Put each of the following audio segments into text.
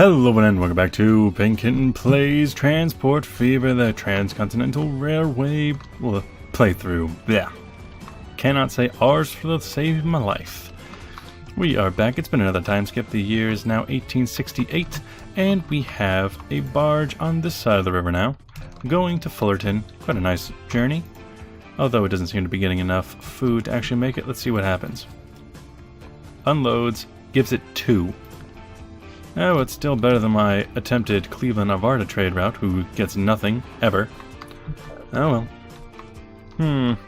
Hello and welcome back to Penkitten Plays Transport Fever, the Transcontinental Railway playthrough. Yeah. Cannot say ours for the save of my life. We are back. It's been another time skip. The year is now 1868, and we have a barge on this side of the river now, going to Fullerton. Quite a nice journey, although it doesn't seem to be getting enough food to actually make it. Let's see what happens. Unloads, gives it 2. Oh, it's still better than my attempted Cleveland-Arvada trade route, who gets nothing, ever. Oh well.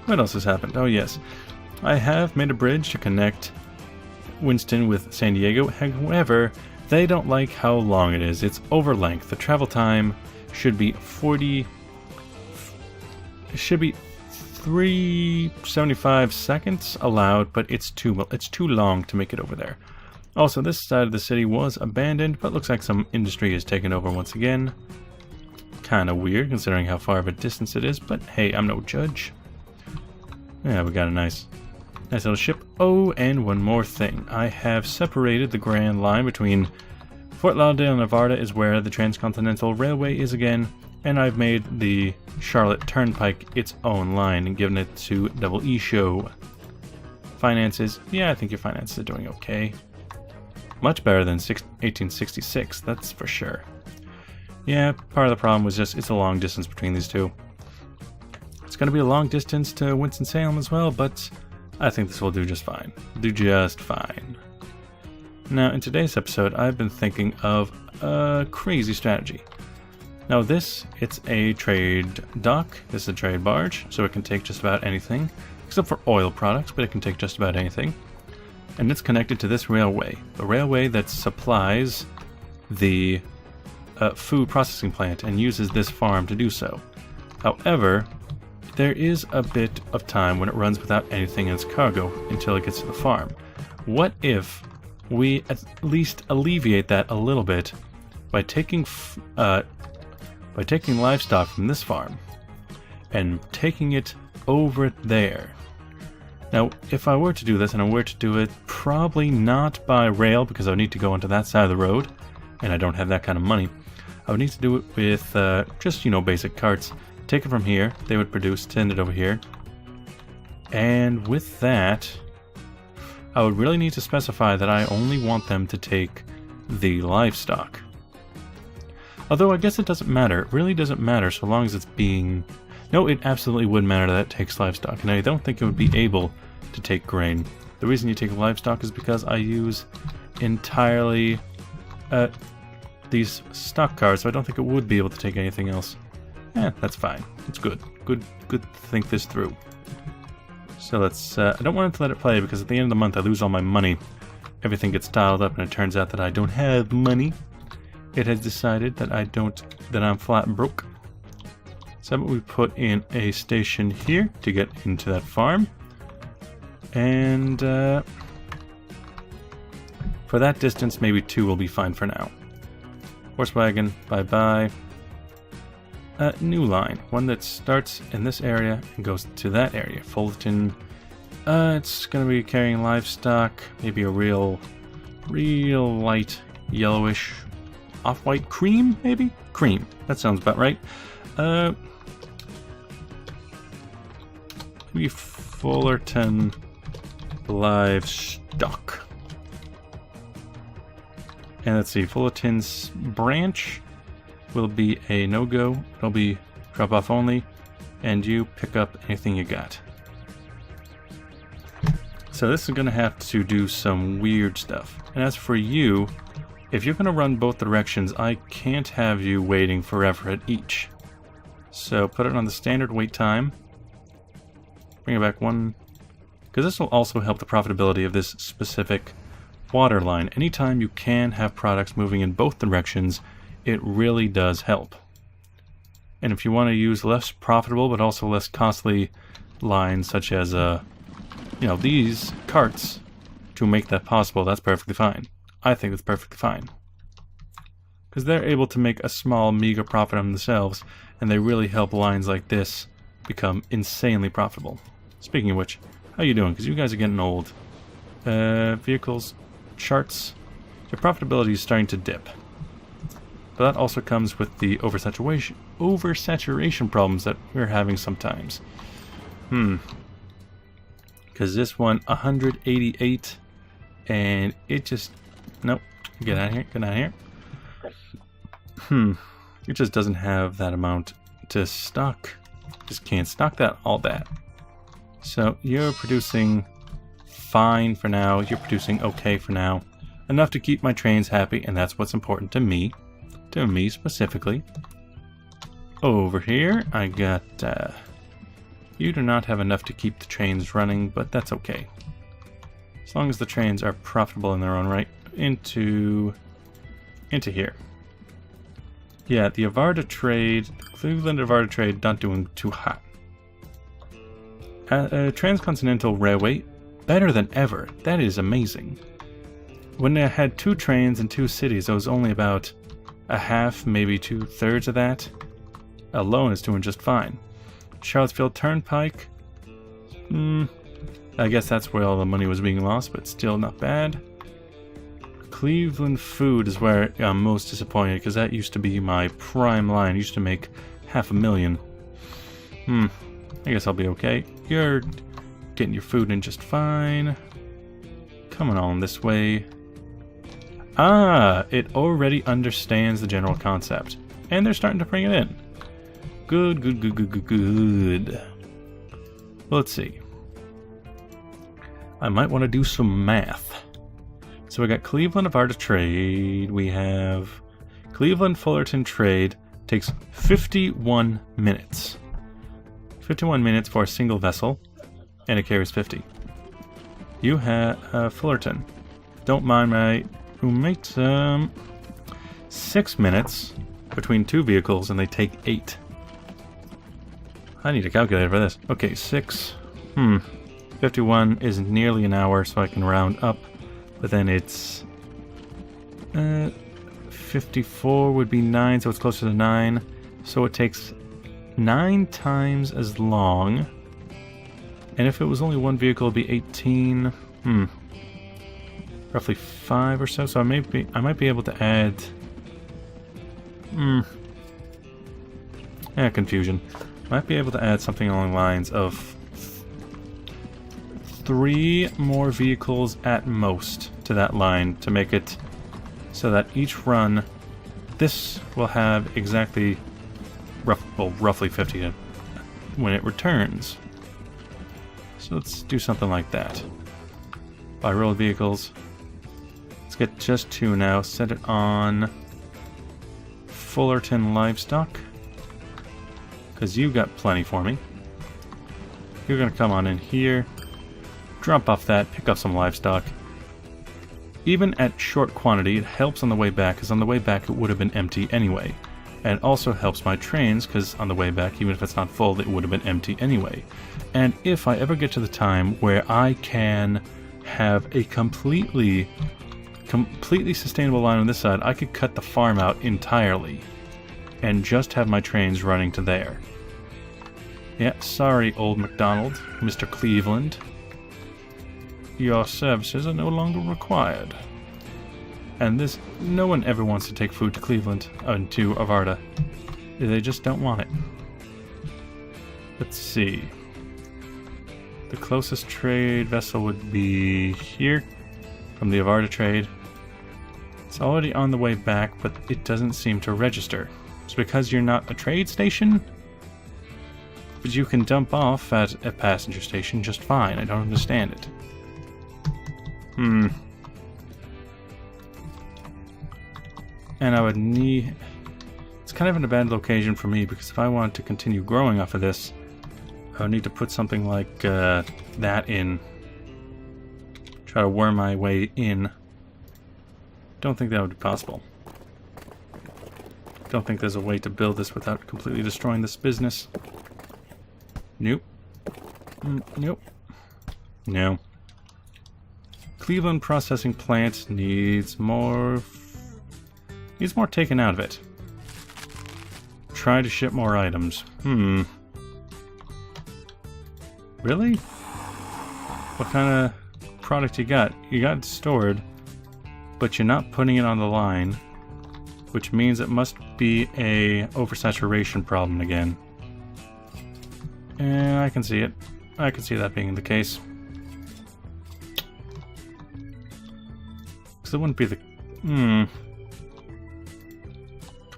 What else has happened? Oh yes. I have made a bridge to connect Winston with San Diego. However, they don't like how long it is. It's over length. The travel time should be 375 seconds allowed, but it's too long to make it over there. Also, this side of the city was abandoned, but looks like some industry has taken over once again. Kind of weird, considering how far of a distance it is, but hey, I'm no judge. Yeah, we got a nice little ship. Oh, and one more thing. I have separated the Grand Line between Fort Lauderdale, Nevada is where the Transcontinental Railway is again, and I've made the Charlotte Turnpike its own line and given it to Double E Show. Finances, yeah, I think your finances are doing okay. Much better than 1866, that's for sure. Yeah, part of the problem was just it's a long distance between these two. It's going to be a long distance to Winston-Salem as well, but I think this will do just fine. Do just fine. Now, in today's episode, I've been thinking of a crazy strategy. Now it's a trade dock. This is a trade barge, so it can take just about anything, except for oil products, but it can take just about anything. And it's connected to this railway, the railway that supplies the food processing plant and uses this farm to do so. However, there is a bit of time when it runs without anything in its cargo until it gets to the farm. What if we at least alleviate that a little bit by taking livestock from this farm and taking it over there? Now, if I were to do this, and I were to do it probably not by rail, because I would need to go onto that side of the road, and I don't have that kind of money, I would need to do it with just, basic carts. Take it from here, they would produce, send it over here. And with that, I would really need to specify that I only want them to take the livestock. Although I guess it doesn't matter. It really doesn't matter so long as it's being... No, it absolutely would matter that it takes livestock, and I don't think it would be able to take grain. The reason you take livestock is because I use entirely these stock cars, so I don't think it would be able to take anything else. That's fine. It's good. Good to think this through. So let's... I don't want to let it play, because at the end of the month I lose all my money. Everything gets dialed up, and it turns out that I don't have money. It has decided that that I'm flat broke. So we put in a station here to get into that farm. And for that distance, maybe 2 will be fine for now. Horse wagon, bye-bye. New line, one that starts in this area and goes to that area. Fullerton, it's going to be carrying livestock, maybe a real light yellowish off-white cream, maybe? Cream, that sounds about right. Maybe Fullerton livestock. And let's see, Fullerton's branch will be a no-go. It'll be drop-off only, and you pick up anything you got. So this is going to have to do some weird stuff. And as for you, if you're going to run both directions, I can't have you waiting forever at each. So put it on the standard wait time. Bring it back 1, because this will also help the profitability of this specific water line. Anytime you can have products moving in both directions, it really does help. And if you want to use less profitable but also less costly lines, such as these carts, to make that possible, that's perfectly fine. I think that's perfectly fine, because they're able to make a small, meager profit on themselves, and they really help lines like this become insanely profitable. Speaking of which, how you doing? Because you guys are getting old. Vehicles, charts. Your profitability is starting to dip. But that also comes with the oversaturation problems that we're having sometimes. Because this one, 188, and it just... Nope. Get out of here. Get out of here. It just doesn't have that amount to stock. Just can't stock all that. So you're producing fine for now. You're producing okay for now. Enough to keep my trains happy, and that's what's important to me. To me specifically. Over here, I got... you do not have enough to keep the trains running, but that's okay. As long as the trains are profitable in their own right. Into here. Yeah, the Avarda trade, Cleveland Avarda trade, not doing too hot. Transcontinental Railway, better than ever. That is amazing. When I had 2 trains in 2 cities, it was only about a half, maybe 2/3 of that. Alone is doing just fine. Charlottesville Turnpike. I guess that's where all the money was being lost, but still not bad. Cleveland Food is where I'm most disappointed, because that used to be my prime line. It used to make $500,000. I guess I'll be okay. You're getting your food in just fine. Coming on this way. Ah, it already understands the general concept. And they're starting to bring it in. Good, good, good, good, good, good. Let's see. I might want to do some math. So we got Cleveland Avarda trade. We have Cleveland Fullerton trade. Takes 51 minutes. 51 minutes for a single vessel. And it carries 50. You have Fullerton. Don't mind my roommate. 6 minutes between 2 vehicles, and they take 8. I need a calculator for this. Okay, 6. 51 is nearly an hour, so I can round up. But then it's 54 would be 9, so it's closer to 9. So it takes 9 times as long. And if it was only 1 vehicle, it'd be 18. Roughly 5 or so. So I might be able to add. Confusion. Might be able to add something along the lines of 3 more vehicles at most to that line to make it so that each run, this will have exactly roughly 50 when it returns. So let's do something like that. Buy road vehicles. Let's get just 2 now. Set it on Fullerton Livestock, because you got plenty for me. You're gonna come on in here. Drop off that, pick up some livestock. Even at short quantity, it helps on the way back, because on the way back it would have been empty anyway. And it also helps my trains, because on the way back, even if it's not full, it would have been empty anyway. And if I ever get to the time where I can have a completely sustainable line on this side, I could cut the farm out entirely and just have my trains running to there. Yeah, sorry, old MacDonald, Mr. Cleveland. Your services are no longer required. And this, no one ever wants to take food to Cleveland, to Avarda. They just don't want it. Let's see. The closest trade vessel would be here, from the Avarda trade. It's already on the way back, but it doesn't seem to register. It's because you're not a trade station? But you can dump off at a passenger station just fine. I don't understand it. And I would need... It's kind of in a bad location for me, because if I want to continue growing off of this, I would need to put something like that in. Try to worm my way in. Don't think that would be possible. Don't think there's a way to build this without completely destroying this business. Nope. Nope. No. Cleveland processing plant needs more taken out of it. Try to ship more items. Really? What kind of product you got? You got it stored, but you're not putting it on the line. which means it must be a oversaturation problem again. And I can see it. I can see that being the case. Because it wouldn't be the...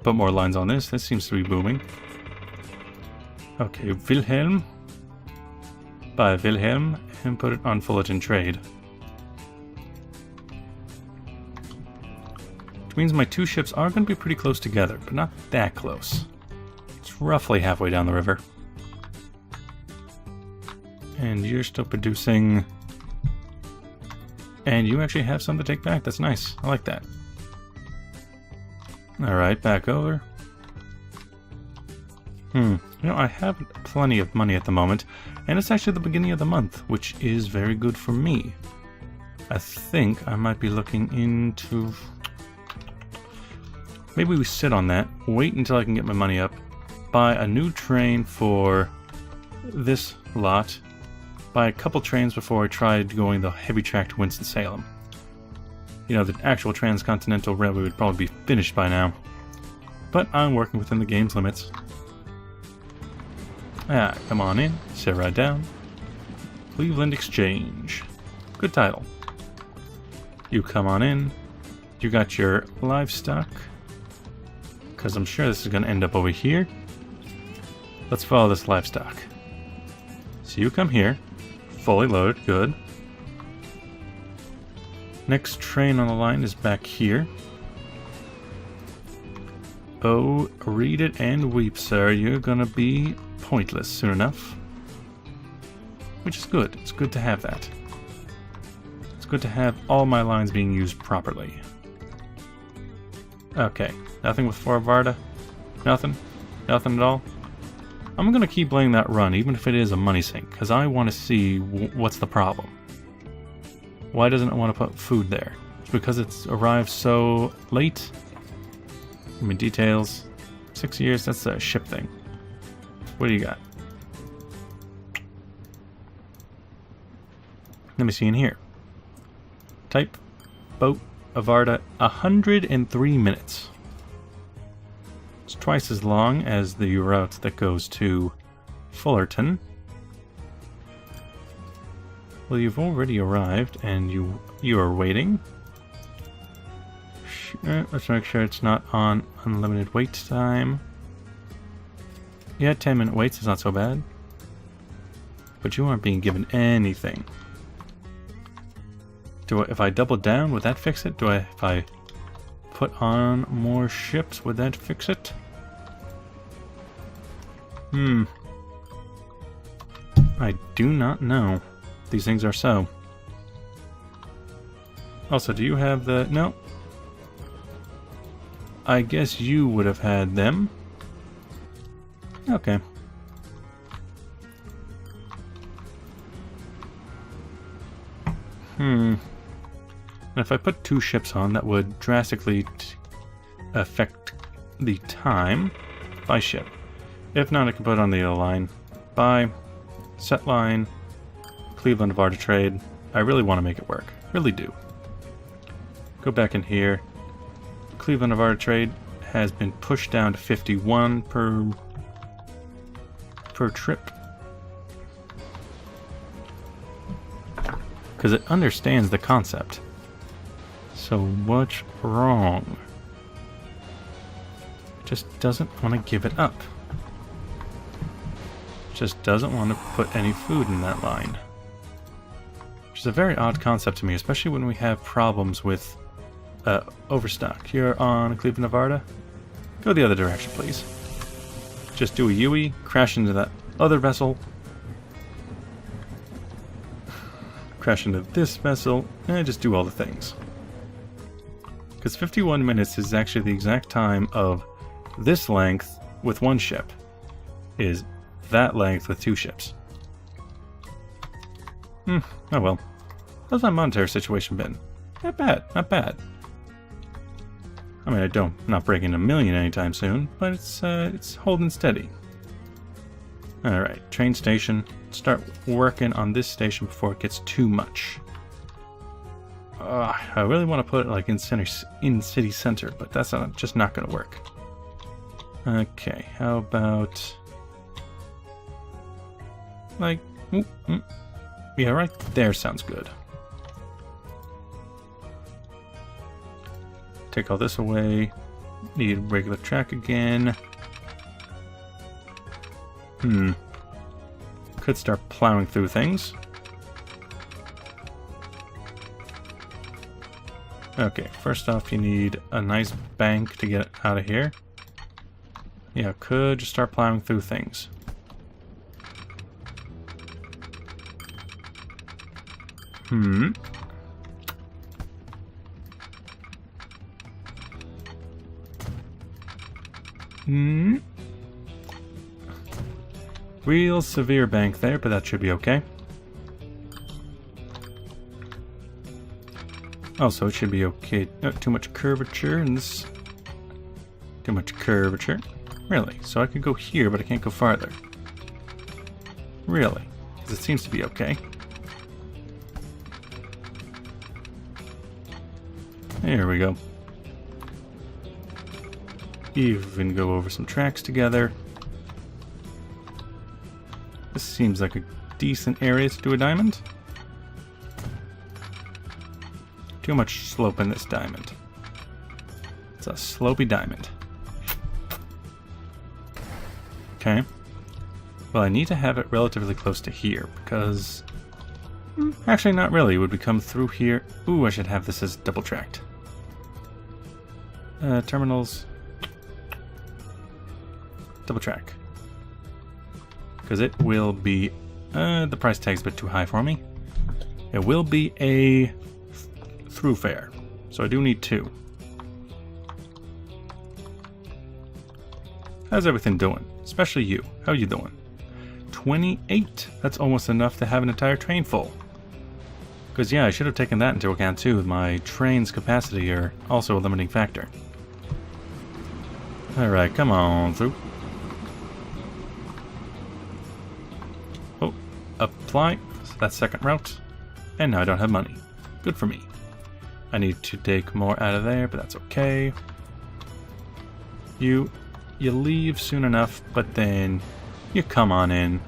Put more lines on this. This seems to be booming. Okay, Wilhelm. Buy Wilhelm and put it on Fullerton Trade. Which means my two ships are going to be pretty close together, but not that close. It's roughly halfway down the river. And you're still producing... And you actually have some to take back. That's nice. I like that. Alright, back over. You know, I have plenty of money at the moment, and it's actually the beginning of the month, which is very good for me. I think I might be looking into... Maybe we sit on that, wait until I can get my money up, buy a new train for this lot, buy a couple trains before I tried going the heavy track to Winston-Salem. You know, the actual Transcontinental Railway would probably be finished by now. But I'm working within the game's limits. Ah, come on in, sit right down. Cleveland Exchange. Good title. You come on in. You got your livestock. Because I'm sure this is going to end up over here. Let's follow this livestock. So you come here. Fully loaded, good. Next train on the line is back here. Oh, read it and weep, sir. You're gonna be pointless soon enough. Which is good. It's good to have that. It's good to have all my lines being used properly. Okay, nothing with Fort Varda? Nothing? Nothing at all? I'm gonna keep playing that run, even if it is a money sink, because I want to see what's the problem. Why doesn't it want to put food there? It's because it's arrived so late? I mean, details. 6 years, that's a ship thing. What do you got? Let me see in here. Type, boat, Avarda, 103 minutes. It's twice as long as the route that goes to Fullerton. Well, you've already arrived, and you are waiting. Let's make sure it's not on unlimited wait time. Yeah, 10-minute waits is not so bad. But you aren't being given anything. If I double down, would that fix it? If I put on more ships, would that fix it? I do not know. These things are so. Also, do you have the... No. I guess you would have had them. Okay. And if I put 2 ships on, that would drastically affect the time. Buy ship. If not, I can put on the other line. Buy. Set line. Cleveland Varda trade. I really want to make it work. Really do. Go back in here. Cleveland Varda trade has been pushed down to 51 per trip. Because it understands the concept. So what's wrong? It just doesn't want to give it up. It just doesn't want to put any food in that line. Which is a very odd concept to me, especially when we have problems with overstock. Here on Cleveland Varda, go the other direction, please. Just do a UE, crash into that other vessel, crash into this vessel, and just do all the things. Because 51 minutes is actually the exact time of this length with 1 ship, is that length with 2 ships. Oh well. How's my monetary situation been? Not bad, not bad. I mean, not breaking $1 million anytime soon, but it's holding steady. Alright, train station. Start working on this station before it gets too much. I really want to put it like in city center, but that's just not going to work. Okay, how about like, yeah, right there sounds good. Take all this away. Need regular track again. Could start plowing through things. Okay, first off, you need a nice bank to get out of here. Yeah, could just start plowing through things. Real severe bank there, but that should be okay. Also, it should be okay. Too much curvature in this. Too much curvature. Really? So I could go here, but I can't go farther. Really? Because it seems to be okay. There we go. Even go over some tracks together. This seems like a decent area to do a diamond. Too much slope in this diamond. It's a slopey diamond. Okay. Well, I need to have it relatively close to here, because... actually, not really. It would become through here. Ooh, I should have this as double-tracked. Terminals. Double-track. Because it will be... the price tag's a bit too high for me. It will be a through fare. So I do need 2. How's everything doing? Especially you. How you doing? 28. That's almost enough to have an entire train full. Because yeah, I should have taken that into account too. My train's capacity are also a limiting factor. Alright, come on through. Oh, apply. So that's second route. And now I don't have money. Good for me. I need to take more out of there, but that's okay. You leave soon enough, but then you come on in.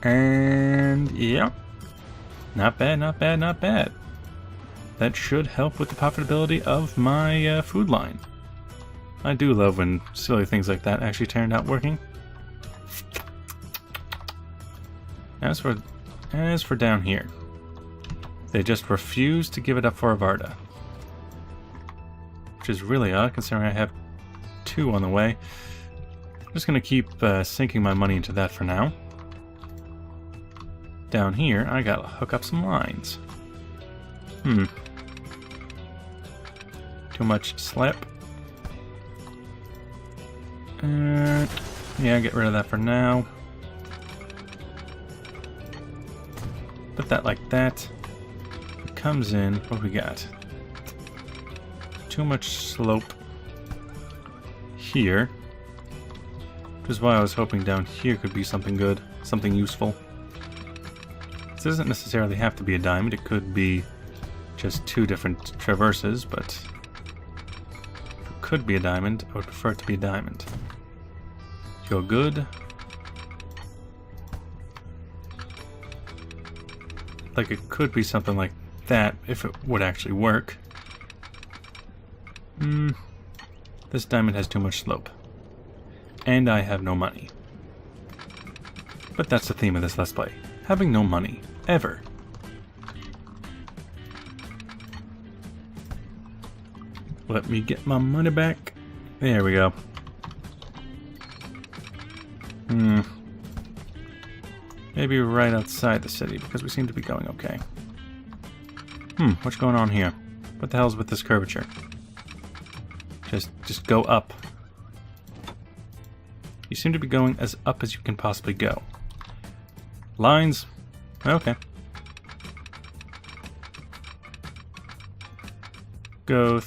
And yeah. Not bad, not bad, not bad. That should help with the profitability of my food line. I do love when silly things like that actually turned out working. As for down here, they just refuse to give it up for Avarda. Which is really odd considering I have 2 on the way. I'm just going to keep sinking my money into that for now. Down here, I gotta hook up some lines. Too much slap. Yeah, get rid of that for now. Put that like that. It comes in. What we got? Too much slope here. Which is why I was hoping down here could be something good, something useful. This doesn't necessarily have to be a diamond. It could be just 2 different traverses, but if it could be a diamond, I would prefer it to be a diamond. You're good. Like, it could be something like that if it would actually work. This diamond has too much slope. And I have no money. But that's the theme of this Let's Play. Having no money. Ever. Let me get my money back. There we go. Maybe right outside the city, because we seem to be going okay. What's going on here? What the hell's with this curvature? Just go up. You seem to be going as up as you can possibly go. Lines. Okay. Go.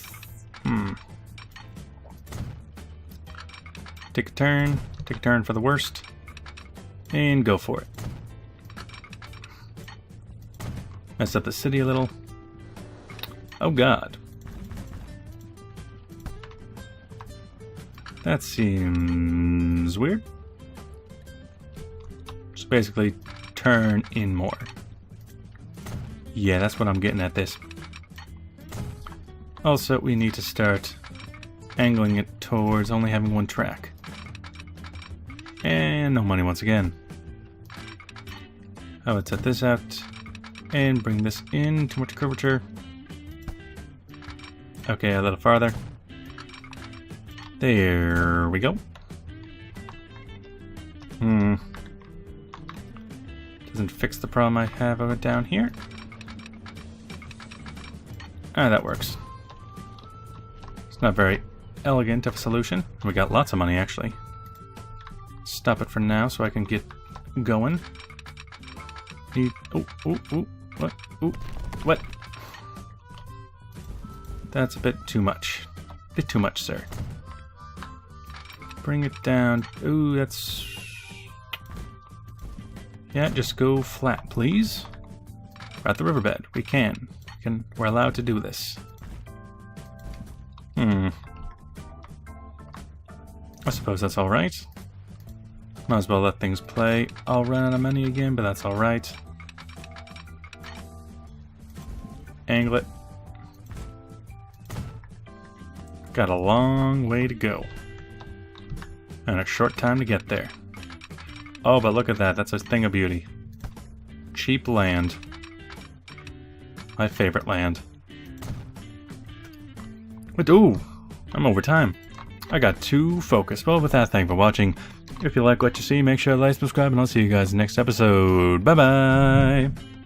Take a turn. Take a turn for the worst. And go for it. Mess up the city a little. Oh god. That seems weird. Just basically turn in more. Yeah, that's what I'm getting at this. Also, we need to start angling it towards only having one track. And no money once again. I would set this out and bring this in. Too much curvature. Okay, a little farther. There we go. Doesn't fix the problem I have of it down here. Ah, that works. It's not very elegant of a solution. We got lots of money, actually. Stop it for now so I can get going. What? That's a bit too much. Bit too much, sir. Bring it down. Ooh, that's... Yeah, just go flat, please. We're at the riverbed. We can. We're allowed to do this. I suppose that's alright. Might as well let things play. I'll run out of money again, but that's alright. Angle it. Got a long way to go. And a short time to get there. Oh, but look at that. That's a thing of beauty. Cheap land. My favorite land. But ooh, I'm over time. I got too focused. Well, with that, thank you for watching. If you like what you see, make sure to like, subscribe, and I'll see you guys next episode. Bye-bye!